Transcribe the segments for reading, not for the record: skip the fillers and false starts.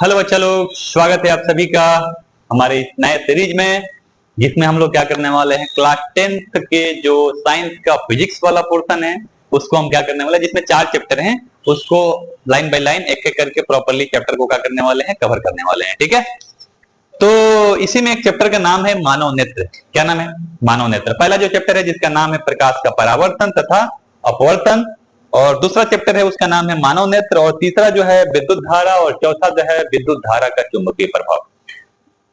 Hello बच्चा लोग, स्वागत है आप सभी का हमारे इस नए सीरीज में, जिसमें हम लोग क्या करने वाले हैं। क्लास 10th के जो साइंस का फिजिक्स वाला पोर्शन है उसको हम क्या करने वाले हैं, जिसमें 4 चैप्टर हैं उसको लाइन बाय लाइन एक एक करके प्रॉपरली चैप्टर को क्या करने वाले हैं, कवर करने वाले हैं। ठीक है, तो इसी में एक चैप्टर का नाम है मानव नेत्र। क्या नाम है? मानव नेत्र। पहला जो चैप्टर है जिसका नाम है प्रकाश का परावर्तन तथा अपवर्तन, और दूसरा चैप्टर है उसका नाम है मानव नेत्र, और तीसरा जो है विद्युत धारा, और चौथा जो है विद्युत धारा का चुंबकीय प्रभाव।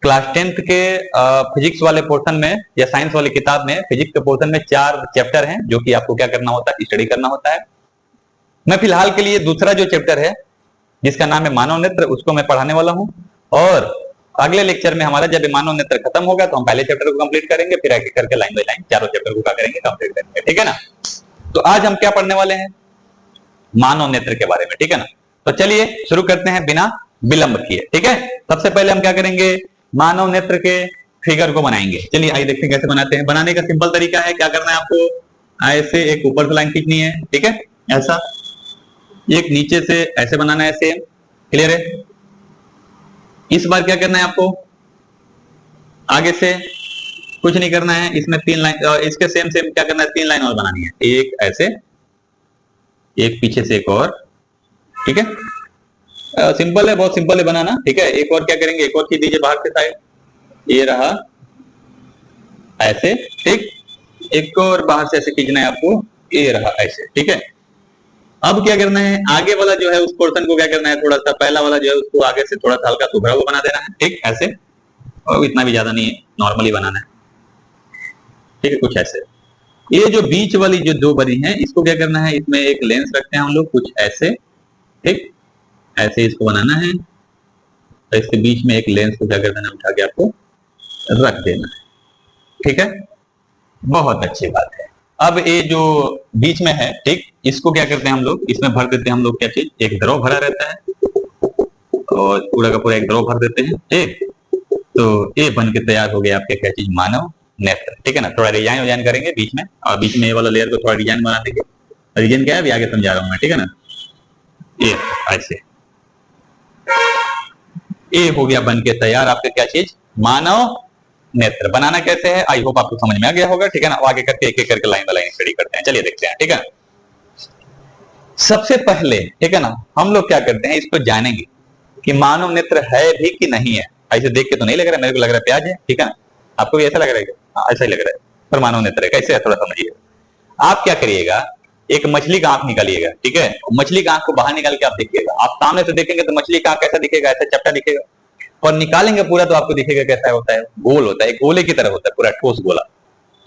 क्लास 10th के फिजिक्स वाले पोर्शन में या साइंस वाली किताब में फिजिक्स के पोर्शन में 4 चैप्टर हैं जो कि आपको क्या करना होता है, स्टडी करना होता है। मैं फिलहाल के लिए दूसरा जो चैप्टर है जिसका नाम है मानव नेत्र उसको मैं पढ़ाने वाला हूं, और अगले लेक्चर में हमारा जब मानव नेत्र खत्म होगा तो हम पहले चैप्टर को कंप्लीट करेंगे, फिर आगे करके लाइन बाय लाइन चारों चैप्टर को क्या करेंगे, कंप्लीट करेंगे। ठीक है ना? तो आज हम क्या पढ़ने वाले हैं, मानव नेत्र के बारे में। ठीक है ना? तो चलिए शुरू करते हैं बिना विलंब किए। ठीक है, सबसे पहले हम क्या करेंगे, मानव नेत्र के फिगर को बनाएंगे। चलिए आइए देखते हैं कैसे बनाते हैं। बनाने का सिंपल तरीका है, क्या करना है आपको, ऐसे एक ऊपर से लाइन खींचनी है। ठीक है, ऐसा एक नीचे से ऐसे बनाना है, सेम। क्लियर है? इस बार क्या करना है आपको, आगे से कुछ नहीं करना है, इसमें 3 लाइन, इसके सेम सेम क्या करना है, 3 लाइन और बनानी है, एक ऐसे, एक पीछे से एक और। ठीक है, सिंपल है, बहुत सिंपल है बनाना। ठीक है, एक और क्या करेंगे, एक और खींच दीजिए बाहर के साइड, ये रहा ऐसे। ठीक, एक और बाहर से ऐसे खींचना है आपको, ये रहा ऐसे। ठीक है, अब क्या करना है, आगे वाला जो है उस पोर्शन को क्या करना है, थोड़ा सा पहला वाला जो है उसको आगे से थोड़ा सा हल्का सुभरा हुआ बना देना है। ठीक, ऐसे, और इतना भी ज्यादा नहीं है, नॉर्मली बनाना है। ठीक है, कुछ ऐसे। ये जो बीच वाली जो 2 बनी है इसको क्या करना है, इसमें एक लेंस रखते हैं हम लोग कुछ ऐसे। ठीक, ऐसे इसको बनाना है, तो इसके बीच में एक लेंस को क्या कर देना, उठा के आपको रख देना है। ठीक है, बहुत अच्छी बात है। अब ये जो बीच में है, ठीक, इसको क्या करते हैं हम लोग, इसमें भर देते हैं हम लोग क्या चीज, एक द्रव भरा रहता है, और पूरा का पूरा एक द्रव भर देते हैं। ठीक, तो ये बन के तैयार हो गया आपके क्या चीज, मानव नेत्र। ठीक है ना? थोड़ा डिजाइन करेंगे बीच में, और बीच में ये वाला लेयर को थोड़ा डिजाइन बना देंगे। रीजन क्या है अभी आगे समझा रहा हूं मैं। ठीक है ना? ये ऐसे, ये हो गया बन के तैयार आपका क्या चीज, मानव नेत्र। बनाना कैसे है, आई होप आपको समझ में आ गया होगा। ठीक है ना? आगे करके एक एक करके लाइन बाय लाइन स्टडी करते हैं। चलिए देखते हैं। ठीक है, सबसे पहले ठीक है ना, हम लोग क्या करते हैं, इसको जानेंगे कि मानव नेत्र है भी कि नहीं है। ऐसे देख के तो नहीं लग रहा है, मेरे को लग रहा है प्याज है। ठीक है ना? आपको भी ऐसा लग रहा है? हाँ, ऐसा ही लग रहा है, पर मानव नेत्र है। कैसे है थोड़ा समझिए। आप क्या करिएगा, एक मछली का आंख निकालिएगा। ठीक है, मछली का आंख को बाहर निकाल के आप देखिएगा। आप सामने से देखेंगे तो मछली का आंख कैसा दिखेगा, ऐसा चपटा दिखेगा, और निकालेंगे पूरा तो आपको दिखेगा कैसा होता है, गोल होता है, गोले की तरह होता है, पूरा ठोस गोला,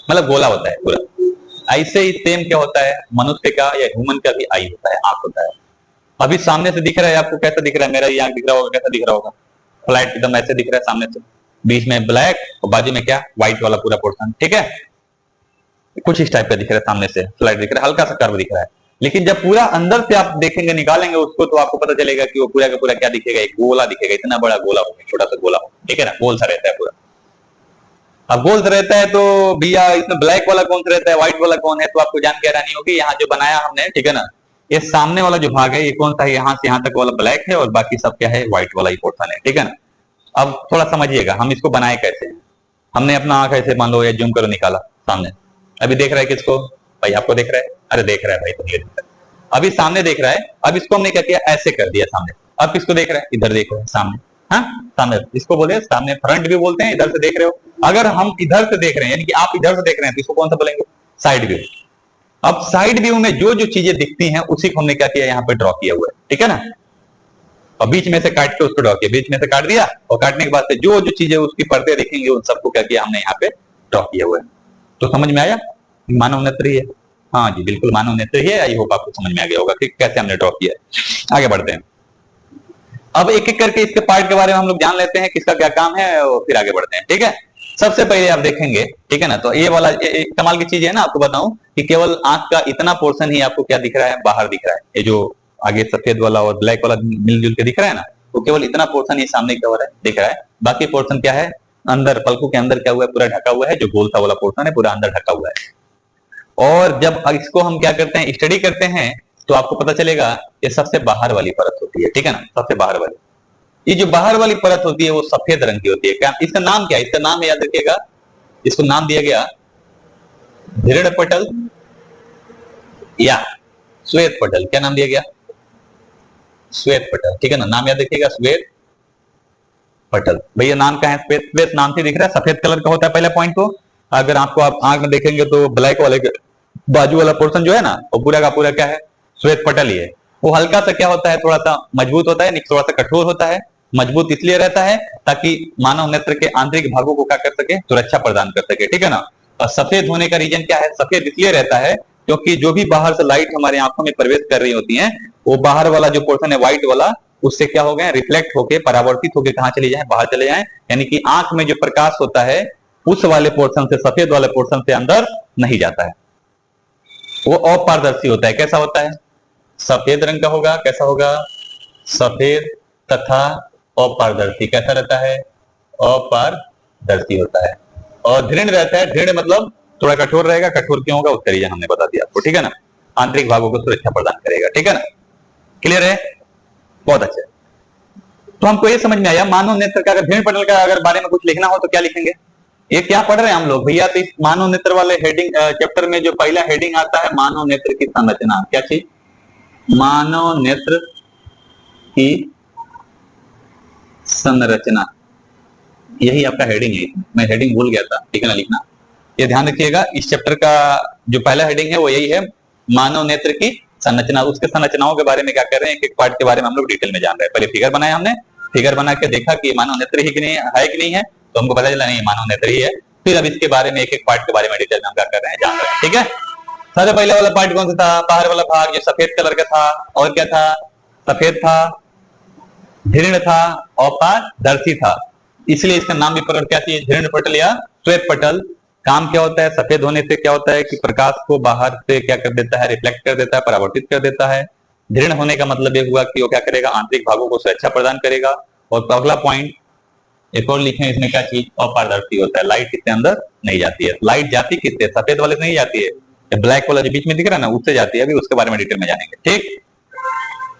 मतलब गोला होता है पूरा। ऐसे ही सेम क्या होता है, मनुष्य का या ह्यूमन का भी आई होता है, आंख होता है। अभी सामने से दिख रहा है आपको, कैसा दिख रहा है, मेरा ये आंख दिख रहा होगा, कैसा दिख रहा होगा, फ्लैट एकदम ऐसे दिख रहा है सामने से, बीच में ब्लैक और बाजू में क्या, व्हाइट वाला पूरा पोर्शन। ठीक है, कुछ इस टाइप का दिख रहा है, सामने से फ्लैट दिख रहा है, हल्का सा कर्व दिख रहा है। लेकिन जब पूरा अंदर से आप देखेंगे, निकालेंगे उसको, तो आपको पता चलेगा कि वो पूरा का पूरा क्या दिखेगा, एक गोला दिखेगा, इतना बड़ा गोला होगा, छोटा सा गोला होगा। ठीक है ना? गोल सा रहता है पूरा। अब गोल सा रहता है तो भैया इसमें ब्लैक वाला कौन सा रहता है, व्हाइट वाला कौन है, तो आपको जान के हैरानी होगी। यहाँ जो बनाया हमने, ठीक है ना, ये सामने वाला जो भाग है ये कौन सा है, यहाँ से यहाँ तक वाला ब्लैक है, और बाकी सब क्या है, व्हाइट वाला ही पोर्शन है। ठीक है ना? अब थोड़ा समझिएगा हम इसको बनाए कैसे हैं। हमने अपना आंख ऐसे मान लो, या जूम करो, निकाला सामने, अभी देख रहा है किसको भाई, आपको देख रहा है, अरे देख रहा है भाई, तो ये अभी सामने देख रहा है। अब इसको हमने क्या किया, ऐसे कर दिया सामने। अब किसको देख रहा है, इधर देख रहा है सामने। हाँ, सामने, इसको बोले सामने, फ्रंट भी बोलते हैं, इधर से देख रहे हो। अगर हम इधर से देख रहे हैं, यानी कि आप इधर से देख रहे हैं, तो इसको कौन सा बोलेंगे, साइड व्यू। अब साइड व्यू में जो जो चीजें दिखती हैं उसी को हमने क्या किया, यहाँ पे ड्रॉ किया हुआ है। ठीक है ना? और बीच में से काट के उसको ड्रॉ किया, बीच में से काट दिया, और काटने के बाद से जो जो चीजें उसकी परतें दिखेंगी उन सबको क्या किया हमने यहाँ पे ड्रॉ किया हुआ है। तो समझ में आया, मानव नेत्र ही है। हाँ जी, बिल्कुल मानव नेत्र ही है। आई होप आपको समझ में आ गया होगा कि कैसे हमने ड्रॉ किया है। आगे बढ़ते हैं, अब एक एक करके इसके पार्ट के बारे में हम लोग जान लेते हैं, किसका क्या काम है, और फिर आगे बढ़ते हैं। ठीक है, सबसे पहले आप देखेंगे, ठीक है ना, तो ये वाला कमाल की चीज है ना, आपको बताऊं कि केवल आंख का इतना पोर्शन ही आपको क्या दिख रहा है, बाहर दिख रहा है। ये जो आगे सफेद वाला और ब्लैक वाला मिलजुल के दिख रहा है ना, तो केवल इतना पोर्शन ही सामने कवर है, दिख रहा है। बाकी पोर्शन क्या है, अंदर पलकों के अंदर क्या हुआ है, पूरा ढका हुआ है, जो गोल सा वाला पोर्शन है पूरा अंदर ढका हुआ है। और जब इसको हम क्या करते हैं, स्टडी करते हैं, तो आपको पता चलेगा ये सबसे बाहर वाली परत होती है। ठीक है ना? सबसे बाहर वाली, ये जो बाहर वाली परत होती है वो सफेद रंग की होती है। क्या इसका नाम क्या है? इसका नाम याद रखिएगा, इसको नाम दिया गया दृढ़ पटल या श्वेत पटल। क्या नाम दिया गया? श्वेत पटल, ठीक है ना, नाम याद रखिएगा, श्वेत पटल। भैया नाम का है श्वेत, श्वेत नाम से दिख रहा है, सफेद कलर का होता है। पहला पॉइंट को अगर आपको आप आंख में देखेंगे तो ब्लैक वाले बाजू वाला पोर्शन जो है ना, वो पूरा का पूरा क्या है? श्वेत पटल ही है। वो हल्का सा क्या होता है, थोड़ा सा मजबूत होता है, थोड़ा सा कठोर होता है। मजबूत इसलिए रहता है ताकि मानव नेत्र के आंतरिक भागों को क्या कर सके? सुरक्षा प्रदान कर सके, ठीक है ना। और सफेद होने का रीजन क्या है? सफेद इसलिए रहता है क्योंकि जो भी बाहर से लाइट हमारे आंखों में प्रवेश कर रही होती है, वो बाहर वाला जो पोर्शन है व्हाइट वाला, उससे क्या हो गया? रिफ्लेक्ट होके, परावर्तित होके कहां चले जाए? बाहर चले जाए। यानी कि आंख में जो प्रकाश होता है उस वाले पोर्शन से, सफेद वाले पोर्शन से अंदर नहीं जाता है, वो अपारदर्शी होता है। कैसा होता है? सफेद रंग का होगा। कैसा होगा? सफेद तथा अपारदर्शी। कैसा रहता है? अपारदर्शी होता है। और दृढ़ रहता है। दृढ़ मतलब थोड़ा कठोर रहेगा। कठोर क्यों होगा उसका रीजन हमने बता दिया आपको, ठीक है ना। आंतरिक भागों को सुरक्षा प्रदान करेगा, ठीक है ना। क्लियर है? बहुत अच्छा। तो हमको ये समझ में आया, मानव नेत्र का अगर दृढ़ पटल का अगर बारे में कुछ लिखना हो तो क्या लिखेंगे? ये क्या पढ़ रहे हैं हम लोग भैया? तो इस मानव नेत्र वाले हेडिंग चैप्टर में जो पहला हेडिंग आता है, मानव नेत्र की संरचना। क्या चीज? मानव नेत्र की संरचना, यही आपका हेडिंग है। मैं हेडिंग भूल गया था, ठीक है ना, लिखना। ये ध्यान रखिएगा, इस चैप्टर का जो पहला हेडिंग है वो यही है, मानव नेत्र की संरचना। उसके संरचनाओं के बारे में क्या कर रहे हैं, एक एक पार्ट के बारे में हम लोग डिटेल में जान रहे हैं। पहले फिगर बनाया हमने, फिगर बना के देखा कि मानव नेत्र ही कि नहीं है कि नहीं है, तो हमको पता चला नहीं मानव नेत्र ही है। फिर अब इसके बारे में एक एक पार्ट के बारे में डिटेल में हम क्या कर रहे हैं, जान रहे हैं, ठीक है। सबसे पहले वाला पार्ट कौन सा था? बाहर वाला भाग जो सफेद कलर का था। और क्या था? सफेद था, दृढ़ था, अपारदर्शी था। इसलिए इसका नाम भी पकड़ क्या चाहिए? दृढ़ पटल या श्वेत पटल। काम क्या होता है? सफेद होने से क्या होता है कि प्रकाश को बाहर से क्या कर देता है? रिफ्लेक्ट कर देता है, परावर्तित कर देता है। दृढ़ होने का मतलब ये हुआ कि वो क्या करेगा? आंतरिक भागों को सुरक्षा प्रदान करेगा। और अगला पॉइंट एक और लिखें इसमें, क्या चीज? अपारदर्शी होता है। लाइट इसके अंदर नहीं जाती है। लाइट जाती किससे? सफेद वाले से नहीं जाती है, ब्लैक वाला जो बीच में दिख रहा है ना, उससे जाती है। अभी उसके बारे में डिटेल में जानेंगे, ठीक।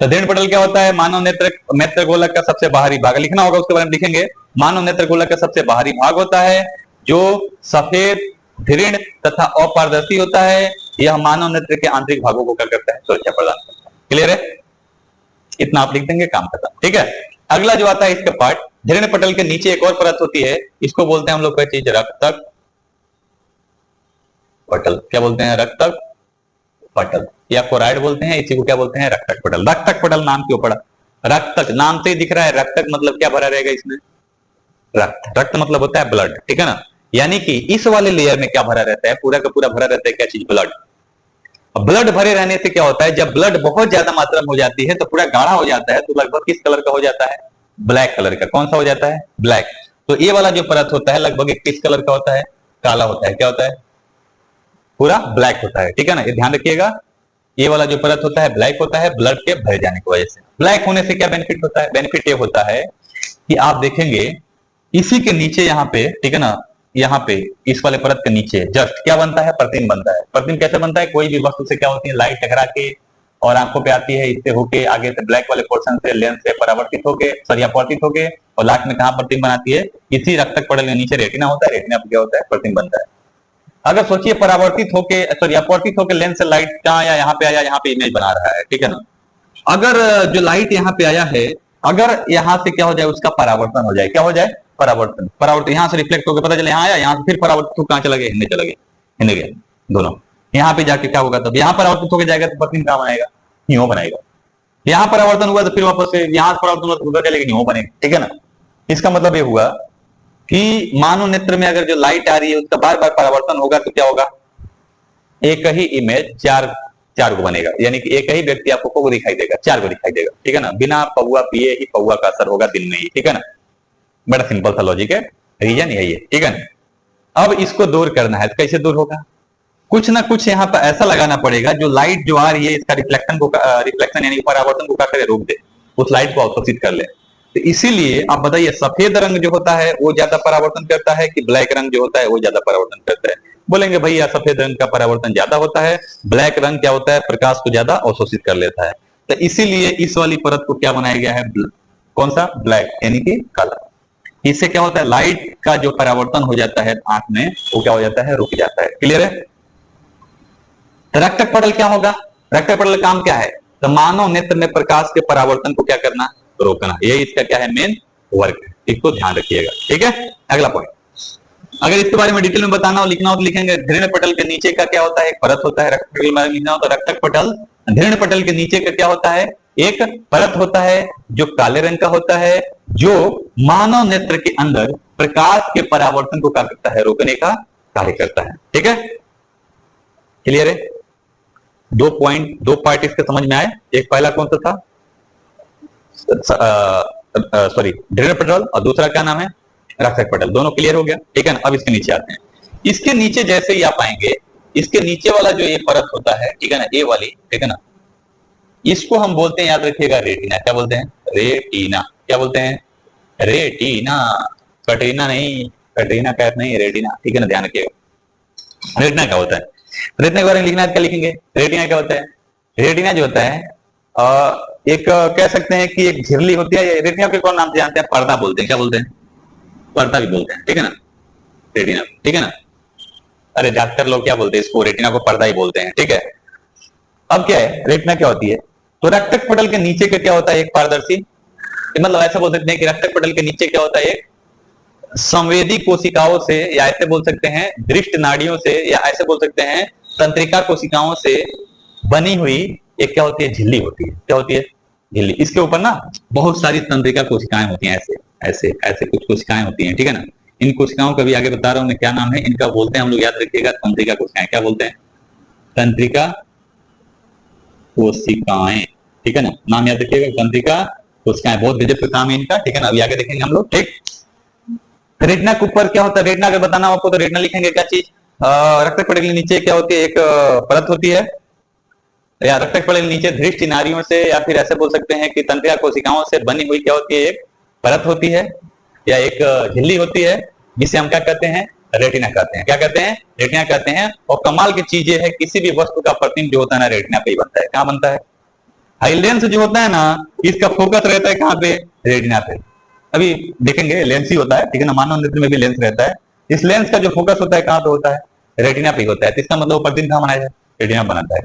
तो दृढ़ पटल क्या होता है? मानव नेत्र गोलक का सबसे बाहरी भाग, लिखना होगा उसके बारे में लिखेंगे। मानव नेत्र गोलक का सबसे बाहरी भाग होता है जो सफेद, दृढ़ तथा अपारदर्शी होता है। यह मानव नेत्र के आंतरिक भागों को क्या करता है? सुरक्षा प्रदान करता है। क्लियर है? इतना आप लिख देंगे, काम खत्म, ठीक है। अगला जो आता है इसका पार्ट, दृढ़ पटल के नीचे एक और परत होती है, इसको बोलते हैं हम लोग क्या चीज? रक्तक पटल। क्या बोलते हैं? रक्तक पटल या कोराइड बोलते हैं, इसी को क्या बोलते हैं? रक्तक पटल। रक्तक पटल नाम क्यों पड़ा? रक्तक नाम से ही दिख रहा है। रक्तक मतलब क्या भरा रहेगा इसमें? रक्त। रक्त मतलब होता है ब्लड, ठीक है ना। यानी कि इस वाले लेयर में क्या भरा रहता है? पूरा का पूरा भरा रहता है क्या चीज? ब्लड। ब्लड भरे रहने से क्या होता है? जब ब्लड बहुत ज्यादा मात्रा में हो जाती है तो पूरा गाढ़ा हो जाता है, तो लगभग किस कलर का हो जाता है? ब्लैक कलर का। कौन सा हो जाता है? ब्लैक। तो ये वाला जो परत होता है लगभग किस कलर का होता है? काला होता है। क्या होता है? पूरा ब्लैक होता है, ठीक है ना। ये ध्यान रखिएगा, ये वाला जो परत होता है ब्लैक होता है, ब्लड के भर जाने की वजह से। ब्लैक होने से क्या बेनिफिट होता है? बेनिफिट ये होता है कि आप देखेंगे इसी के नीचे यहाँ पे, ठीक है ना, यहाँ पे इस वाले परत के नीचे जस्ट क्या बनता है? प्रतिबिंब बनता है। प्रतिबिंब कैसे बनता है? कोई भी वस्तु से क्या होती है? लाइट टकरा के और आंखों पे आती है, इससे होके आगे से ब्लैक वाले पोर्शन से लेंस से परावर्तित होके, सॉरी अपवर्तित होके, और लास्ट में कहां प्रतिबिंब बनाती है? इसी रक्तक पटल के नीचे रेटिना होता है। रेटिना पे क्या होता है? प्रतिबिंब बनता है। अगर सोचिए परावर्तित होके, सॉरी अपवर्तित होके लेंस से लाइट कहां आया? यहाँ पे आया, यहाँ पे इमेज बना रहा है, ठीक है ना। अगर जो लाइट यहाँ पे आया है, अगर यहाँ से क्या हो जाए? उसका परावर्तन हो जाए। क्या हो जाए? परावर्तन। परावर्तन यहाँ से रिफ्लेक्ट होकर पता चले यहाँ आया, यहाँ से फिर परावर्तित होकर कहां चला गया? हिंदे चला गया, हिंदे गया दोनों। यहाँ पे जाके क्या होगा? तब यहाँ परावर्तित होकर जाएगा तो प्रतिबिंब कहां बनाएगा? न्यू बनाएगा। यहाँ परावर्तन हुआ तो फिर वापस से यहाँ परावर्तन हुआ तो उधर चलेगा, न्यू बनेगा, ठीक है ना। इसका मतलब ये हुआ कि मानव नेत्र में अगर जो लाइट आ रही है उसका बार बार परावर्तन होगा तो क्या होगा? एक ही इमेज चार को बनेगा। यानी कि एक ही व्यक्ति आपको को दिखाई देगा, चार को दिखाई देगा, ठीक है ना। बिना पौआ पिए ही पौआ का असर होगा दिन में ही, ठीक है ना। बड़ा सिंपल सा लॉजिक है, रीजन यही है, ठीक है ना। अब इसको दूर करना है तो कैसे दूर होगा? कुछ ना कुछ यहाँ पर ऐसा लगाना पड़ेगा जो लाइट जो आ रही है इसका रिफ्लेक्शन यानी परावर्तन को क्या करे? रोक दे, उस लाइट को अवशोषित कर ले। तो इसीलिए आप बताइए, सफेद रंग जो होता है वो ज्यादा परावर्तन करता है कि ब्लैक रंग जो होता है वो ज्यादा परावर्तन करता है? बोलेंगे भैया सफेद रंग का परावर्तन ज्यादा होता है, ब्लैक रंग क्या होता है? प्रकाश को ज्यादा अवशोषित कर लेता है। तो इसीलिए इस वाली परत को क्या बनाया गया है? कौन सा? ब्लैक, यानी कि काला। इससे क्या होता है, लाइट का जो परावर्तन हो जाता है आंख में वो क्या हो जाता है, रुक जाता है। क्लियर है? रक्तक पटल क्या होगा? रक्तक पटल काम क्या है? तो मानव नेत्र में प्रकाश के परावर्तन को क्या करना, रोकना। यही इसका क्या है, मेन वर्क है। इसको ध्यान रखिएगा, ठीक है। अगला पॉइंट, अगर इसके बारे में डिटेल में बताना हो, लिखना हो तो लिखेंगे। धृण पटल के नीचे का क्या होता है, एक परत होता है। रक्तक पटल में लिखना हो तो रक्तक पटल, धृण पटल के नीचे का क्या होता है, एक परत होता है जो काले रंग का होता है, जो मानव नेत्र के अंदर प्रकाश के परावर्तन को क्या करता है, रोकने का कार्य करता है। ठीक है, क्लियर है? दो पॉइंट, दो पार्ट इसके समझ में आए। एक पहला कौन सा था, सॉरी धृण पटल, और दूसरा क्या नाम है, रक्तक पटल। दोनों क्लियर हो गया, ठीक है ना। अब इसके नीचे आते हैं। इसके नीचे जैसे ही आप आएंगे, इसके नीचे वाला जो ये परत होता है, ठीक है ना, ए वाली, ठीक है ना, इसको हम बोलते हैं, याद रखिएगा, रेटिना। क्या बोलते हैं? रेटिना। क्या बोलते हैं? रेटिना। कटरीना नहीं, कटरीना कैफ नहीं, रेटिना, ठीक है ना, ध्यान रखिएगा। रेटिना क्या होता है, रेटिना के बारे में लिखना है, क्या लिखेंगे? रेटिना क्या होता है? रेटिना जो होता है एक कह सकते हैं कि एक झिल्ली होती है। रेटिना के कौन नाम से जानते हैं? पर्दा बोलते हैं। क्या बोलते हैं? पर्दा भी बोलते हैं, ठीक है ना, रेटिना, ठीक है ना। अरे डॉक्टर लोग क्या बोलते हैं इसको, रेटिना को पर्दा ही बोलते हैं, ठीक है। अब क्या है, रेटिना क्या होती है? तो रक्तक पटल के नीचे का क्या होता है, एक पारदर्शी, मतलब ऐसा बोल सकते हैं कि रक्तक पटल के नीचे क्या होता है, एक संवेदी कोशिकाओं से, या ऐसे बोल सकते हैं दृष्ट नाड़ियों से, या ऐसे बोल सकते हैं तंत्रिका कोशिकाओं से बनी हुई एक क्या होती है, झिल्ली होती है। क्या होती है? झिल्ली। इसके ऊपर ना बहुत सारी तंत्रिका कोशिकाएं होती हैं, ऐसे ऐसे ऐसे कुछ कोशिकाएं होती हैं, ठीक है ना। इन कोशिकाओं का भी आगे बता रहा हूं मैं क्या नाम है इनका, बोलते हैं हम लोग, याद रखिएगा, तंत्रिका कोशिकाएं। क्या बोलते हैं? तंत्रिका कोशिकाएं, ठीक है ना, नाम याद रखिएगा, तंत्रिका कोशिकाएं। बहुत गजब का काम है इनका, ठीक है ना, अभी आगे देखेंगे हम लोग, ठीक। रेटिना के ऊपर क्या होता है, रेटिना अगर बताना हो आपको तो रेटिना लिखेंगे, क्या चीज, रक्तक पटल के नीचे क्या होती है, एक परत होती है, या रक्तक पटल के नीचे दृष्टि नाड़ियों से, या फिर ऐसे बोल सकते हैं कि तंत्रिका कोशिकाओं से बनी हुई क्या होती है, एक परत होती है, या एक झिल्ली होती है, जिसे हम क्या कहते हैं, रेटिना कहते हैं। क्या कहते हैं? रेटिना कहते हैं। और कमाल की चीज ये है, किसी भी वस्तु का प्रतिबिंब जो होता है ना, रेटिना पे ही बनता है। कहां बनता है? हाई लेंस जो होता है ना, इसका फोकस रहता है कहां पे? रेटिना पे। अभी देखेंगे, लेंस ही होता है, ठीक है ना, मानव नेत्र में भी लेंस रहता है। इस लेंस का जो फोकस होता है कहां पे होता है? रेटिना पे होता है। तो इसका मतलब प्रतिबिंब कहां बनाया है? रेटिना बनाता है।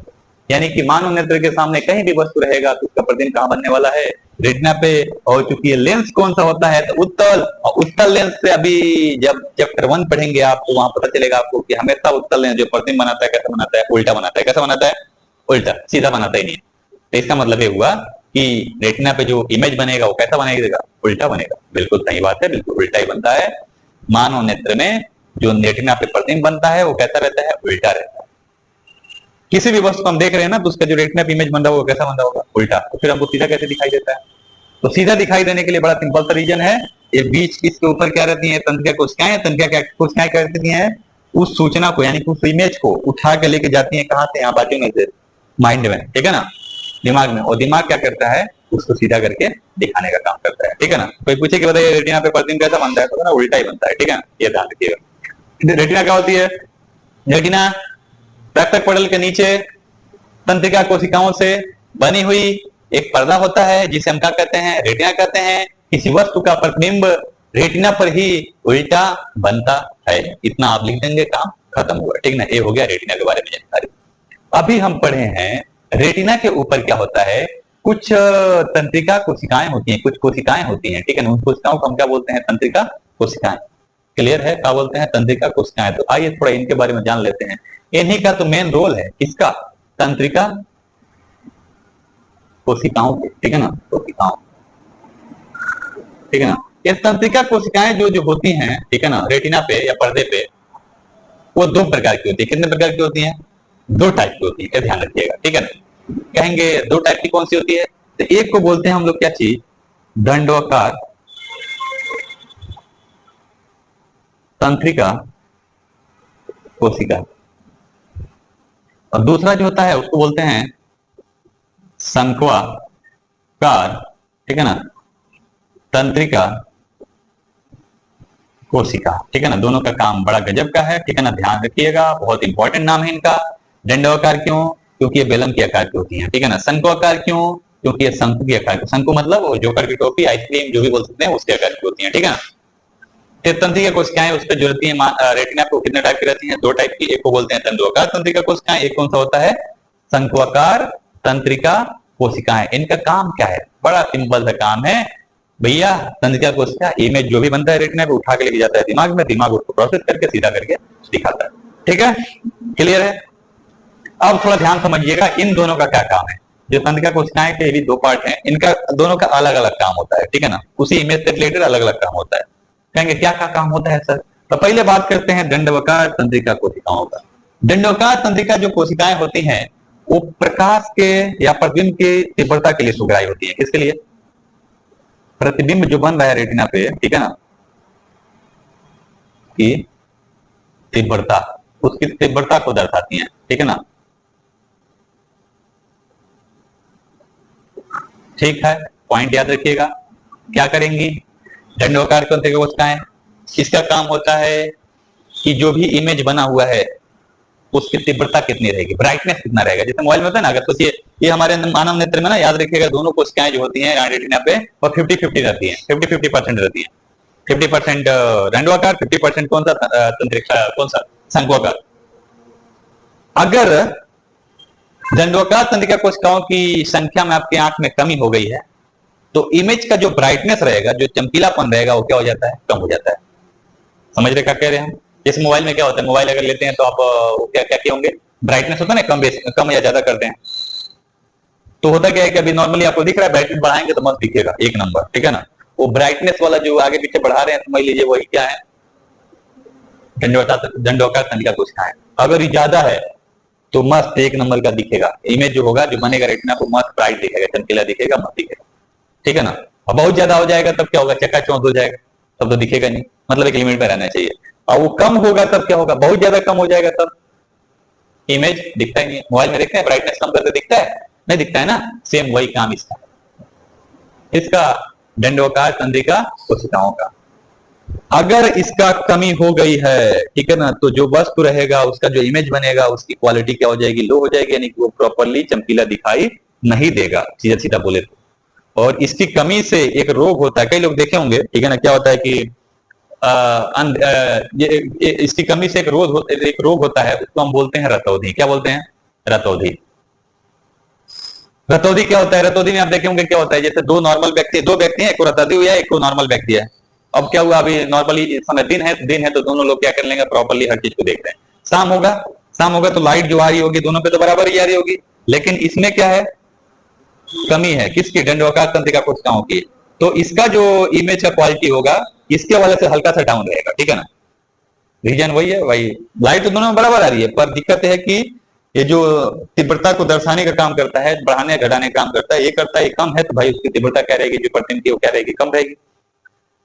यानी कि मानव नेत्र के सामने कहीं भी वस्तु रहेगा तो उसका प्रतिबिंब कहां बनने वाला है? रेटिना पे। और चूंकि ये लेंस कौन सा होता है, तो उत्तल, और उत्तल लेंस से अभी जब चैप्टर 1 पढ़ेंगे आप, तो वहां पता चलेगा आपको कि हमेशा उत्तल लेंस जो प्रतिबिंब बनाता है, कैसा बनाता है? उल्टा बनाता है। कैसा बनाता है? उल्टा, सीधा बनाता ही नहीं। तो इसका मतलब ये हुआ कि रेटिना पे जो इमेज बनेगा वो कैसा बनेगा? उल्टा बनेगा। बिल्कुल सही बात है, बिल्कुल उल्टा ही बनता है। मानव नेत्र में जो रेटिना पे प्रतिबिंब बनता है वो कैसा रहता है? उल्टा रहता है। किसी भी वस्तु को हम देख रहे हैं ना, तो उसका जो रेटिना पे इमेज बन रहा होगा कैसा बन रहा होगा? उल्टा। तो फिर हमको सीधा कैसे दिखाई देता है? तो सीधा दिखाई देने के लिए बड़ा सिंपल सा रीजन है, ये बीच इसके ऊपर क्या रहती है? तंत्रिका कोशिकाएं। तंत्रिका कोशिकाएं क्या करती हैं? उस सूचना को, यानी कि उस इमेज को उठा के लेके जाती है कहां से? यहाँ बाजू में से, माइंड में, ठीक है ना, दिमाग में। और दिमाग क्या करता है? उसको सीधा करके दिखाने का काम करता है, ठीक है ना। कोई पूछे कि बताइए रेटिना पे प्रतिबिंब कैसा बनता है, तो ना उल्टा ही बनता है, ठीक है ना, ये ध्यान रखिएगा। रेटिना क्या होती है? रेटिना रक्तक पटल के नीचे तंत्रिका कोशिकाओं से बनी हुई एक पर्दा होता है, जिसे हम क्या कहते हैं? रेटिना कहते हैं। किसी वस्तु का प्रतिबिंब रेटिना पर ही उल्टा बनता है। इतना आप लिख देंगे, काम खत्म हुआ, ठीक ना। ये हो गया रेटिना के बारे में जानकारी। अभी हम पढ़े हैं रेटिना के ऊपर क्या होता है, कुछ तंत्रिका कोशिकाएं होती हैं, कुछ कोशिकाएं होती हैं, ठीक है ना। उन कोशिकाओं को हम क्या बोलते हैं? तंत्रिका कोशिकाएं। क्लियर है? क्या बोलते हैं? तंत्रिका कोशिकाएं। तो आइए थोड़ा इनके बारे में जान लेते हैं। इन्हीं का तो मेन रोल है, किसका? तंत्रिका कोशिकाओं के, ठीक है ना, कोशिकाओं, ठीक है ना। ये तंत्रिका कोशिकाएं जो जो होती हैं, ठीक है ना, रेटिना पे या पर्दे पे, वो दो प्रकार की होती है। कितने प्रकार की होती हैं? दो टाइप की होती है, ध्यान रखिएगा, ठीक है ना। कहेंगे दो टाइप की कौन सी होती है? तो एक को बोलते हैं हम लोग क्या चीज? दंडवाकार तंत्रिका कोशिका। और दूसरा जो होता है उसको बोलते हैं शंक्वाकार, ठीक है ना, तंत्रिका कोशिका, ठीक है ना। दोनों का काम बड़ा गजब का है, ठीक है ना, ध्यान रखिएगा, बहुत इंपॉर्टेंट नाम है इनका। दंडवाकार क्यों? क्योंकि ये बेलन के आकार की होती है, ठीक है ना। शंक्वाकार क्यों? क्योंकि ये शंकु के आकार, शंकु मतलब वो जोकर की टोपी, आइसक्रीम जो भी बोल सकते हैं उसके आकार की होती है, ठीक है ना। तंत्रिका कोशिकाएं उस पर जो रहती है रेटिना पे कितने टाइप की रहती हैं? 2 टाइप की। एक को बोलते हैं तंतुआकार तंत्रिका कोशिकाएं, एक कौन सा होता है? शंक्वाकार तंत्रिका कोशिकाएं। इनका काम क्या है? बड़ा सिंपल सा काम है भैया। तंत्रिका कोशिका इमेज जो भी बनता है रेटिना पे उठा के लेके जाता है दिमाग में, दिमाग उसको प्रोसेस करके सीधा करके दिखाता है, ठीक है, क्लियर है। अब थोड़ा ध्यान समझिएगा इन दोनों का क्या काम है। जो तंत्रिका कोशिकाएं के भी 2 पार्ट हैं, इनका दोनों का अलग अलग काम होता है, ठीक है ना। उसी इमेज से रिलेटेड अलग अलग काम होता है। कहेंगे क्या क्या काम होता है सर? तो पहले बात करते हैं दंडवकार तंत्रिका कोशिकाओं का। दंडवकार तंत्रिका जो कोशिकाएं होती हैं वो प्रकाश के या प्रतिबिंब की तीव्रता के लिए सुग्राही होती है। किसके लिए? प्रतिबिंब जो बन रहा है रेटिना पे, ठीक है ना, की तीव्रता, उसकी तीव्रता को दर्शाती है, ठीक है ना। ठीक है, पॉइंट याद रखिएगा। क्या करेंगी दंडवकार तंत्रिका कोशिकाएं? इसका काम होता है कि जो भी इमेज बना हुआ है उसकी तीव्रता कितनी रहेगी, ब्राइटनेस कितना रहेगा। जैसे मोबाइल में होता है ना, अगर सोचिए ये हमारे मानव नेत्र में ना, याद रखिएगा दोनों कोशिकाएं जो होती हैं रेटिना पे वो 50-50 रहती हैं, 50-50% रहती हैं। 50% दंडवाकार, 50% कौन सा तंत्रिका, कौन सा? शंक्वाकार। अगर दंडवाकार तंत्रिका कोशिकाओं की संख्या में आपकी आंख में कमी हो गई है तो इमेज का जो ब्राइटनेस रहेगा, जो चमकीलापन रहेगा, वो क्या हो जाता है? कम हो जाता है। समझ रहे क्या कह रहे हैं हम? जैसे मोबाइल में क्या होता है, मोबाइल अगर लेते हैं तो आप क्या क्या होंगे, ब्राइटनेस होता है ना, कम या ज्यादा करते हैं। तो होता क्या है कि अभी नॉर्मली आपको दिख रहा है, ब्राइटनेस बढ़ाएंगे तो मस्त दिखेगा, एक नंबर, ठीक है ना। वो ब्राइटनेस वाला जो आगे पीछे बढ़ा रहे हैं, समझ लीजिए वही क्या है? दंडवकार तंत्रिका कोशिकाएं। अगर ये ज्यादा है तो मस्त एक नंबर का दिखेगा, इमेज जो होगा, जो बनेगा रेटिना को मस्त ब्राइट दिखेगा, चमकीला दिखेगा, मस्त दिखेगा, ठीक है ना। अब बहुत ज्यादा हो जाएगा तब क्या होगा? चकाचौंध हो जाएगा, तब तो दिखेगा नहीं, मतलब एक लिमिट में रहना चाहिए। और वो कम होगा तब क्या होगा? बहुत ज्यादा कम हो जाएगा तब इमेज दिखता ही नहीं है। मोबाइल में देखते हैं ब्राइटनेस कम करके दिखता है? नहीं दिखता है ना। सेम वही काम इसका दंडवकार तंत्रिका कोशिकाओं का। अगर इसका कमी हो गई है, ठीक है ना, तो जो वस्तु रहेगा, उसका जो इमेज बनेगा, उसकी क्वालिटी क्या हो जाएगी? लो हो जाएगी, यानी कि वो प्रॉपरली चमकीला दिखाई नहीं देगा, सीधा सीधा बोले तो। और इसकी कमी से एक रोग होता है, कई लोग देखे होंगे, ठीक है ना, क्या होता है कि इसकी कमी से एक रोग होता है, उसको हम बोलते हैं रतौंधी। क्या बोलते हैं? रतौंधी। रतौंधी क्या होता है? रतौंधी में आप देखे होंगे क्या होता है, जैसे दो व्यक्ति हैं, एक को रतौंधी हुआ है, एक को नॉर्मल व्यक्ति है। अब क्या हुआ, अभी नॉर्मली इस समय दिन है तो दोनों लोग क्या कर लेंगे, प्रॉपरली हर चीज को देख रहे हैं। शाम होगा तो लाइट जो आ रही होगी दोनों पे तो बराबर ही आ रही होगी, लेकिन इसमें क्या है? कमी है। किसकी? दंडवकार तंत्रिका कोशिकाओं की। तो इसका जो इमेज का क्वालिटी होगा, इसके वजह से हल्का सा डाउन रहेगा, ठीक है ना। रीजन वही है, वही लाइट तो दोनों में बराबर आ रही है, पर दिक्कत है कि ये जो तीव्रता को दर्शाने का काम करता है, बढ़ाने घटाने का काम करता है, ये करता है, ये कम है तो भाई उसकी तीव्रता क्या रहेगी, जो परसेंट की वो क्या रहेगी? कम रहेगी।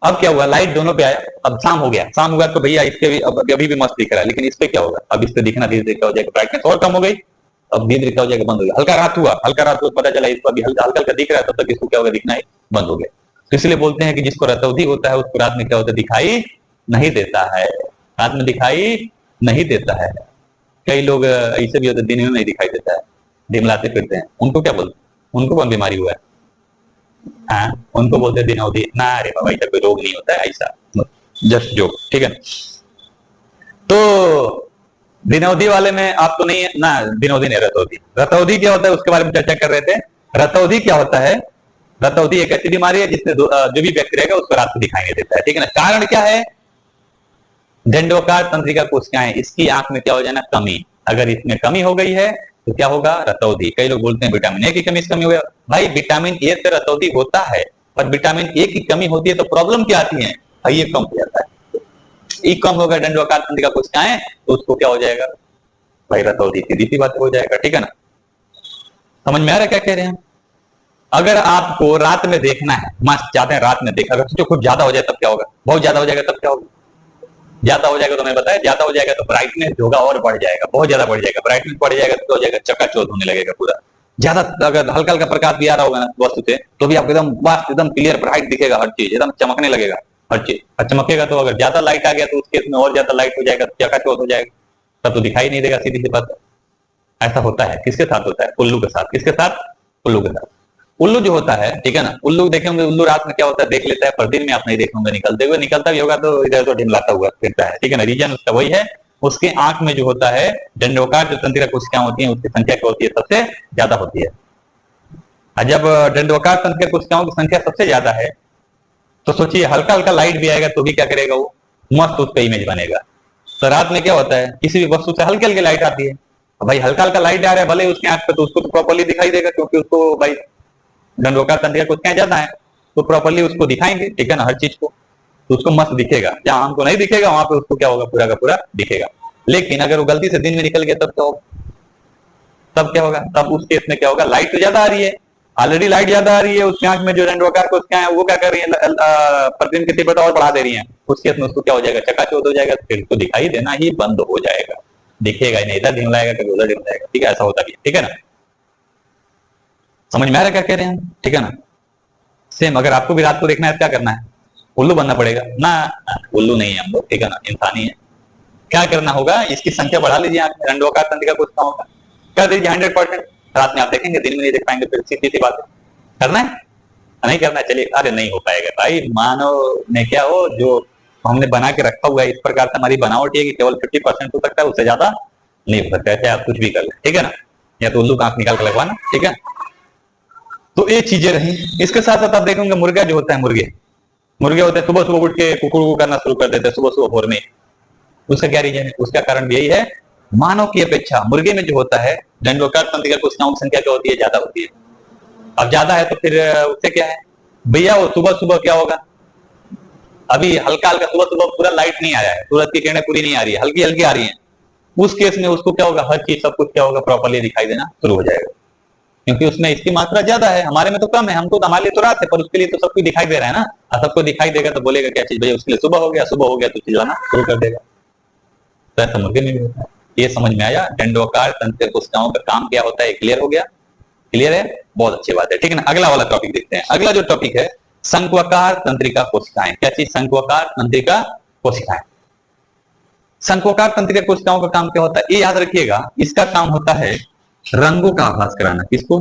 अब क्या हुआ, लाइट दोनों पे आया, अब शाम हो गया, शाम हुआ तो भैया इसके भी अभी भी मस्त दिख रहा है, लेकिन इस पे क्या होगा? अब इस पे दिखना धीरे धीरे क्या हो जाएगा? ब्राइटनेस और कम हो गई, अब धीरे धीरे क्या हो जाएगा? बंद हो गया। हल्का रात हुआ, पता चला इसको अभी हल्का हल्का दिख रहा है, तब तक इसको क्या होगा? दिखना ही बंद हो गया। तो इसलिए बोलते हैं कि जिसको रतौंधी होता है उसको रात में क्या होता है? दिखाई नहीं देता है, रात में दिखाई नहीं देता है। कई लोग ऐसे भी होते हैं दिन में नहीं दिखाई देता है, दिमलाते फिरते हैं, उनको क्या बोलते हैं? उनको कौन बीमारी हुआ है? हाँ, उनको बोलते हैं दिनौधी ना। अरे बाबा, ऐसा कोई रोग नहीं होता है, ऐसा जस्ट जोक, ठीक है। तो दिनौधी वाले में आपको नहीं है ना, दिनौधी नहीं, रतौंधी। रतौंधी क्या होता है उसके बारे में चर्चा कर रहे थे। रतौंधी क्या होता है? रतौंधी एक ऐसी बीमारी है जिससे जो भी व्यक्ति रहेगा उसको रात को दिखाई नहीं देता है, ठीक है ना। कारण क्या है? दंडवकार तंत्रिका कोशिकाएं, इसकी आंख में क्या हो जाना? कमी। अगर इसमें कमी हो गई है तो क्या होगा? रतौंधी। कई लोग बोलते हैं विटामिन ए की कमी से कमी हो गया। भाई विटामिन ए से रतौंधी होता है, पर विटामिन ए की कमी होती है तो प्रॉब्लम क्या आती है? भाई ये कम हो जाता है, ये कम होगा दंडवकार तंत्रिका कोशिकाएं, तो उसको क्या हो जाएगा? भाई रतौंधी, सीधी सी बात हो जाएगा, ठीक है ना। समझ में आ रहा है क्या कह रहे हैं? अगर आपको रात में देखना है, मस्त चाहते हैं रात में देखा, अगर सोचो कुछ ज्यादा हो जाए तब क्या होगा? बहुत ज्यादा हो जाएगा तब क्या होगा? ज्यादा हो जाएगा तो मैं बताया, ज्यादा हो जाएगा तो ब्राइटनेस होगा और बढ़ जाएगा, बहुत ज्यादा बढ़ जाएगा। ब्राइटनेस बढ़ जाएगा तो हो जाएगा, चकाचौंध होने लगेगा पूरा। ज्यादा अगर हल्का हल्का प्रकाश भी आ रहा होगा ना वस्तु से, तो भी आपको एकदम मस्त, एकदम क्लियर ब्राइट दिखेगा, हर चीज एकदम चमकने लगेगा, हर चीज। और चमकेगा तो अगर ज्यादा लाइट आ गया तो उसके इसमें और ज्यादा लाइट हो जाएगा, चकाचौंध हो जाएगा, तब तो दिखाई नहीं देगा, सीधी सी बात। ऐसा होता है, किसके साथ होता है? उल्लू के साथ। किसके साथ? उल्लू के साथ। उल्लू जो होता है, ठीक है ना, उल्लू देखेंगे, उल्लू रात में क्या होता है देख लेता है, पर दिन में आप नहीं देखेंगे निकलते हुए, निकलता भी होगा तो इधर तो ढिमलाता हुआ फिरता है, ठीक है ना। रीजन उसका वही है, उसके आंख में जो होता है दंडोकार जो तंत्रिका कोशिकाएं होती हैं उसकी संख्या क्या होती है, सबसे ज्यादा होती है। और जब दंडोकार तंत्रिका कोशिकाओं की संख्या सबसे ज्यादा है तो सोचिए हल्का हल्का लाइट भी आएगा तो भी क्या करेगा, वो मस्त उस पर इमेज बनेगा। तो रात में क्या होता है, किसी भी वस्तु से हल्की हल्की लाइट आती है, भाई हल्का हल्का लाइट आ रहा है भले उसके आंख पे, तो उसको तो प्रॉपर्ली दिखाई देगा, क्योंकि उसको भाई दंडोकार तंत्रिका कोशिकाएं ज्यादा है, तो प्रॉपर्ली उसको दिखाएंगे, ठीक है ना, हर चीज को, तो उसको मस्त दिखेगा। जहां हमको नहीं दिखेगा वहां पे उसको क्या होगा, पूरा का पूरा दिखेगा। लेकिन अगर वो गलती से दिन में निकल गया तब क्या होगा, तब क्या होगा, तब उस केस में क्या होगा, लाइट तो ज्यादा आ रही है, ऑलरेडी लाइट ज्यादा आ रही है, उसकी आंख में जो दंडोकार कोशिकाएं हैं वो क्या कर रही है, प्रतिदिन की तीव्रता और बढ़ा दे रही है, उस केस में उसको क्या हो जाएगा, चकाचौंध हो जाएगा, फिर तो दिखाई देना ही बंद हो जाएगा, दिखेगा ही नहीं, इधर ढिमलाएगा कभी उधर ढिमलाएगा, ठीक है, ऐसा होता भी है, ठीक है ना। समझ में आ रहा है क्या कह रहे हैं, ठीक है ना। सेम अगर आपको भी रात को देखना है तो क्या करना है, उल्लू बनना पड़ेगा ना, उल्लू नहीं है हम लोग, ठीक है ना, इंसानी है। क्या करना होगा, इसकी संख्या बढ़ा लीजिए, आप दंडोकार तंत्रिका कोशिकाओं का कर दीजिए 100%, रात में आप देखेंगे, दिन में नहीं देख पाएंगे, फिर सीधी सी बात है। करना है नहीं करना है, चलिए, अरे नहीं हो पाएगा भाई, मानव ने क्या हो जो हमने बना के रखा हुआ है, इस प्रकार से हमारी बनावट है कि केवल 50% हो सकता है, उससे ज्यादा नहीं हो सकता है, चाहे आप कुछ भी कर ले, ठीक है ना, या तो उल्लू का आंख निकाल कर लगवाना, ठीक है। तो ये चीजें रही। इसके साथ साथ आप देखेंगे मुर्गा जो होता है, मुर्गे होते हैं सुबह सुबह उठ के कुकड़ू करना शुरू कर देते हैं, सुबह सुबह भोर में। उसका क्या रीजन है, उसका कारण भी यही है, मानव की अपेक्षा मुर्गे में जो होता है दंडोकार तंत्रिका कोशिकाओं की संख्या क्या होती है, ज्यादा होती है। अब ज्यादा है तो फिर उससे क्या है भैया, वो सुबह सुबह क्या होगा, अभी हल्का हल्का सुबह सुबह पूरा लाइट नहीं आ रहा है, सूरज की किरणें पूरी नहीं आ रही है, हल्की हल्की आ रही है, उस केस में उसको क्या होगा, हर चीज सब कुछ क्या होगा, प्रॉपर्ली दिखाई देना शुरू हो जाएगा, क्योंकि उसमें इसकी मात्रा ज्यादा है, हमारे में तो कम है, हमको तो हमारे लिए तो रात है, पर उसके लिए तो सब कुछ दिखाई दे रहा है ना, और सबको दिखाई देगा तो बोलेगा क्या चीज, भैया उसके लिए सुबह हो गया, सुबह हो गया तो चिल्लाना शुरू कर देगा। तो ऐसा मुर्गे में भी होता है। ये समझ में आया, दंडोकार तंत्रिका कोशिकाओं का काम क्या होता है, क्लियर हो गया, क्लियर है, बहुत अच्छी बात है, ठीक है ना। अगला वाला टॉपिक देखते हैं, अगला जो टॉपिक है संक्वाकार तंत्रिका कोशिकाएं। क्या चीज, संक्वाकार तंत्रिका कोशिकाएं। संक्वाकार तंत्रिका कोशिकाओं का काम क्या होता है, ये याद रखिएगा, इसका काम होता है रंगों का आभास कराना। किसको,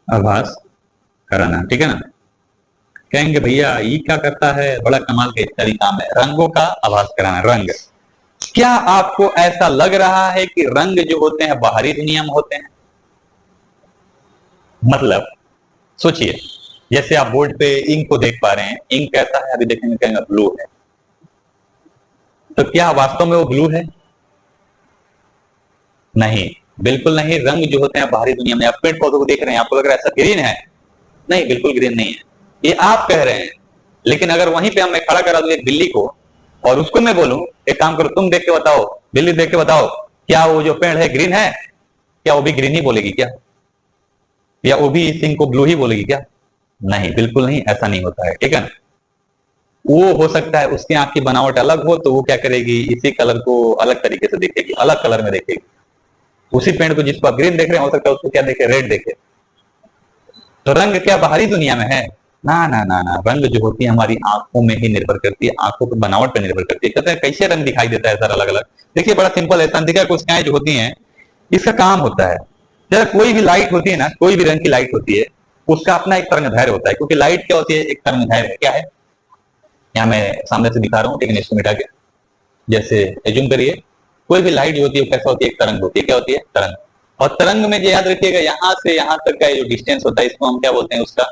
आभास कराना, ठीक है ना। कहेंगे भैया ये क्या करता है, बड़ा कमाल का इत्यादि काम है, रंगों का आभास कराना। रंग, क्या आपको ऐसा लग रहा है कि रंग जो होते हैं बाहरी दुनिया में होते हैं, मतलब सोचिए, जैसे आप बोर्ड पे इंक को देख पा रहे हैं, इंक कैसा है, अभी देखेंगे कहेंगे ब्लू है, तो क्या वास्तव में वो ब्लू है, नहीं, बिल्कुल नहीं। रंग जो होते हैं बाहरी दुनिया में, आप पेड़ पौधों को देख रहे हैं, आपको लग रहा है ऐसा ग्रीन है, नहीं, बिल्कुल ग्रीन नहीं है, ये आप कह रहे हैं। लेकिन अगर वहीं पे मैं खड़ा करा दूं एक बिल्ली को और उसको मैं बोलूं, एक काम करो, तुम देख के बताओ, बिल्ली देख के बताओ, क्या वो जो पेड़ है ग्रीन है, क्या वो भी ग्रीन ही बोलेगी क्या, या वो भी इस सिंह को ब्लू ही बोलेगी क्या, नहीं, बिल्कुल नहीं, ऐसा नहीं होता है, ठीक है ना। वो हो सकता है उसकी आंख की बनावट अलग हो, तो वो क्या करेगी, इसी कलर को अलग तरीके से देखेगी, अलग कलर में देखेगी। उसी पेड़ को जिसको आप ग्रीन देख रहे हैं, हो सकता है उसको क्या देखे, रेड देखे। तो रंग क्या बाहरी दुनिया में है, ना ना ना ना, रंग जो होती है हमारी आंखों में ही निर्भर करती है, आंखों की बनावट पर निर्भर करती है। कहते हैं कैसे रंग दिखाई देता है सर अलग अलग, देखिए बड़ा सिंपल है, तंत्रिका कोशिकाएं जो होती हैं इसका काम होता है, जब कोई भी लाइट होती है ना, कोई भी रंग की लाइट होती है, उसका अपना एक तरंगदैर्घ्य होता है, क्योंकि लाइट क्या होती है, एक तरंगदैर्घ्य है, क्या है, यहाँ मैं सामने से दिखा रहा हूँ, लेकिन इसको मिटा के, जैसे एज्यूम करिए कोई भी लाइट जो होती है कैसा होती है, एक तरंग होती है, क्या होती है, तरंग। और तरंग में जो याद रखिएगा, यहाँ से यहाँ तक का जो डिस्टेंस होता है, इसको हम क्या बोलते हैं, उसका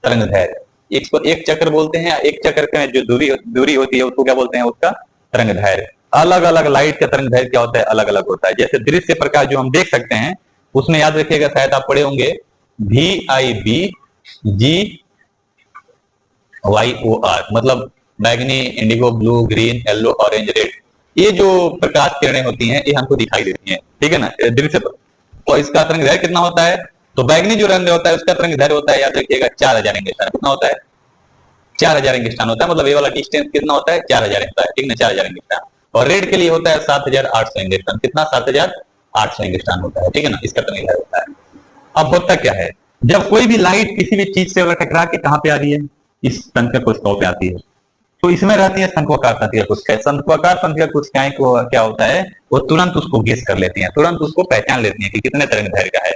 तरंगदैर्घ्य। इसको एक चक्र बोलते हैं, एक चक्र का जो दूरी होती है उसको क्या बोलते हैं, उसका तरंगदैर्घ्य। अलग अलग लाइट का तरंगदैर्घ्य क्या होता है, अलग अलग होता है। जैसे दृश्य प्रकाश जो हम देख सकते हैं, उसमें याद रखिएगा, शायद आप पढ़े होंगे, VIB GYOR, मतलब बैगनी, Indigo, blue, green, yellow, orange, red, ये जो प्रकाश किरणें होती हैं ये हमको दिखाई देती हैं, ठीक है ना, दृश्य पर। और इसका तरंगदैर्घ्य कितना होता है, तो बैगनी जो रंग होता है उसका तरंगदैर्घ्य होता है, याद रखिएगा, 4000 एंगस्ट्रॉन। कितना होता है, 4000 एंगस्ट्रॉन होता है, मतलब ये वाला डिस्टेंस कितना होता है, 4000 होता है, ठीक ना, 4000 एंगस्ट्रॉन। और रेड के लिए होता है 7800 एंगस्ट्रॉन। कितना, 7800 एंगस्ट्रॉन होता है, ठीक है ना, इसका तरंगदैर्घ्य होता है। अब होता क्या है, जब कोई भी लाइट किसी भी चीज से अगर टकरा के कहां पे आ रही है, इस तंत्रिका कोशिकाओं पे आती है, तो इसमें रहती है शंक्वाकार तंत्रिका कोशिकाएं। शंक्वाकार तंत्रिका कोशिकाएं को क्या होता है, वो तुरंत उसको गेस कर लेती हैं, तुरंत उसको पहचान लेती हैं कि कितने तरंग दैर्घ्य का है।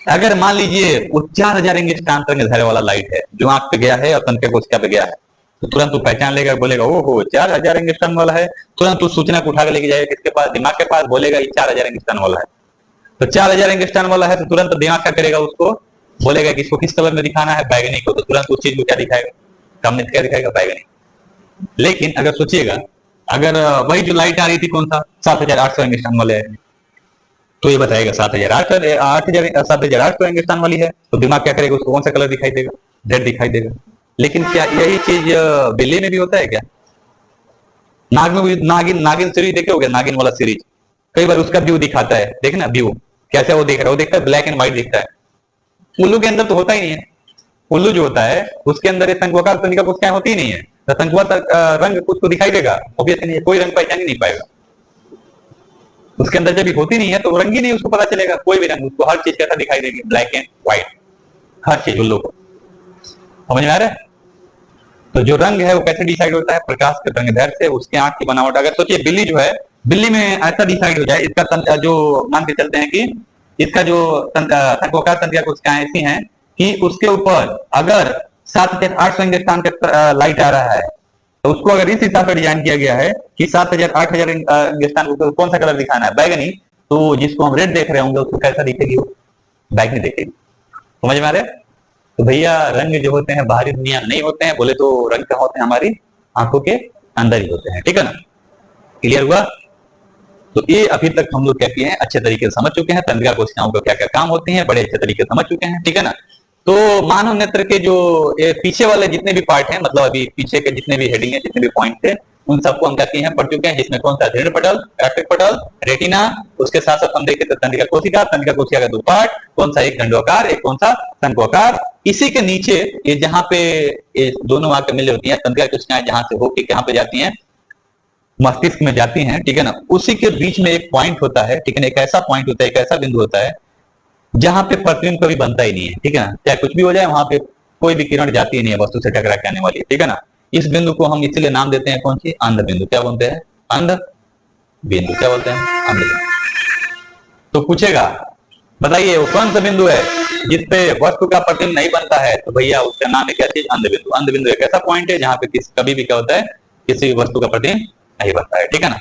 अगर मान लीजिए वो 4000 एंगस्ट्रॉम तरंग दैर्घ्य वाला लाइट है जो आंख पे गया है और तंत्रिका कोशिका पे गया है, तो तुरंत वो पहचान लेगा, बोलेगा ओहो 4000 एंगस्ट्रॉम वाला है। तुरंत उस सूचना को उठा के लेके जाएगा किसके पास, दिमाग के पास, बोलेगा ये 4000 एंगस्ट्रॉम वाला है। तो 4000 एंगस्ट्रॉम वाला है तो तुरंत दिमाग क्या करेगा, उसको बोलेगा कि इसको किस कलर में दिखाना है, बैगनी को। तो तुरंत उस चीज को क्या दिखाएगा, सामने क्या दिखाएगा, बैगनी। लेकिन अगर सोचिएगा, अगर वही जो लाइट आ रही थी कौन सा, 7800 एंगस्ट्रॉम वाले है, तो ये बताएगा 7800 एंगस्ट्रॉम वाली है, तो दिमाग क्या करेगा, उसको कौन सा कलर दिखाई देगा, रेड दिखाई देगा। लेकिन क्या यही चीज बिल्ली में भी होता है क्या? नाग में भी, नागिन नागिन सीरीज देखे हो गया, नागिन वाला सीरीज, कई बार उसका व्यू दिखाता है, देखे ना व्यू कैसे वो देख रहा है, वो देखता है ब्लैक एंड व्हाइट दिखता है। उल्लू के अंदर तो होता ही नहीं है, उल्लू जो होता है उसके अंदर शंक्वाकार तंत्रिका कोशिकाएं होती ही नहीं है, तो शंक्वाकार रंग कुछ को दिखाई देगा, ऑब्वियसली नहीं है, कोई रंग पहचान ही नहीं पाएगा। उसके अंदर जब होती नहीं है तो रंग ही नहीं उसको पता चलेगा, कोई भी रंग उसको, हर चीज कैसा दिखाई देगी, ब्लैक एंड व्हाइट, हर चीज उल्लू को। समझ में आ रहा है? तो जो रंग है वो कैसे डिसाइड होता है, प्रकाश के तरंग दैर्घ्य से, उसके आंख की बनावट। अगर सोचिए बिल्ली जो है, बिल्ली में ऐसा डिसाइड हो जाए, इसका जो मान के चलते हैं कि इसका जो शंक्वाकार तंत्रिका कोशिकाएं ऐसी हैं कि उसके ऊपर अगर 7800 एंगस्ट्रॉम का लाइट आ रहा है, तो उसको अगर इस हिसाब से डिजाइन किया गया है कि 8000 एंगस्ट्रॉम को कौन सा कलर दिखाना है, बैगनी, तो जिसको हम रेड देख रहे होंगे उसको कैसा दिखेगी, वो बैगनी दिखेगी। समझ में आ रहा है? तो भैया रंग जो होते हैं बाहरी दुनिया नहीं होते हैं, बोले तो रंग क्या होते हैं, हमारी आंखों के अंदर ही होते हैं। ठीक है ना, क्लियर हुआ? तो ये अभी तक हम लोग क्या किए हैं, अच्छे तरीके से समझ चुके हैं, तंत्रिका कोशिकाओं का क्या क्या काम होते हैं, बड़े अच्छे तरीके से समझ चुके हैं। ठीक है ना, तो मानव नेत्र के जो पीछे वाले जितने भी पार्ट हैं, मतलब अभी पीछे के जितने भी हेडिंग है, जितने भी पॉइंट थे, उन सबको हम क्या किए हैं, पढ़ चुके हैं, जिसमें कौन सा दृढ़ पटल, रैक्टिक पटल, रेटिना, उसके साथ साथ हम देखे थे तंत्रिका कोशिका, तंत्रिका कोशिका का दो पार्ट, कौन सा, एक दंडवाकार, एक कौन सा, शंक्वाकार। इसी के नीचे ये जहां पे ये दोनों आके मिल होती हैं, तंत्रिका कोशिकाएं जहां से होके कहां पे जाती हैं, मस्तिष्क में जाती हैं। ठीक है ना, उसी के बीच में एक पॉइंट होता है, ठीक है ना, एक ऐसा पॉइंट होता है, एक ऐसा बिंदु होता है जहां पे प्रतिबिंब कभी बनता ही नहीं है। ठीक है ना, चाहे कुछ भी हो जाए, वहां पे कोई भी किरण जाती ही नहीं है वस्तु से टकरा के आने वाली है। ठीक है ना, इस बिंदु को हम इसलिए नाम देते हैं कौन सी, अंध बिंदु। क्या बोलते हैं, अंध बिंदु। क्या बोलते हैं, अंध बिंदु। तो पूछेगा, बताइए वो कौन सा बिंदु है जिसपे वस्तु का प्रतिबिंब नहीं बनता है, तो भैया उसका नाम है क्या चीज, अंध बिंदु। अंध बिंदु एक ऐसा पॉइंट है जहां पे कभी भी क्या होता है, किसी वस्तु का प्रतिबिंब नहीं बनता है। ठीक है ना,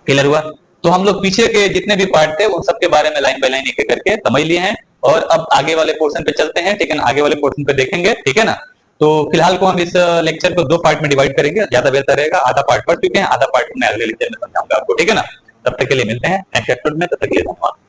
क्लियर हुआ? तो हम लोग पीछे के जितने भी पार्ट थे उन सबके बारे में लाइन बाय लाइन एक एक करके समझ लिए हैं, और अब आगे वाले पोर्शन पे चलते हैं। ठीक है ना, आगे वाले पोर्शन पे देखेंगे। ठीक है ना, तो फिलहाल को हम इस लेक्चर को दो पार्ट में डिवाइड करेंगे, ज्यादा बेहतर रहेगा। आधा पार्ट पढ़ चुके हैं, आधा पार्ट मैं अगले लेक्चर में समझाऊंगा आपको। ठीक है ना, तब तक के लिए मिलते हैं नेक्स्ट एपिसोड में, तब तक के लिए धन्यवाद।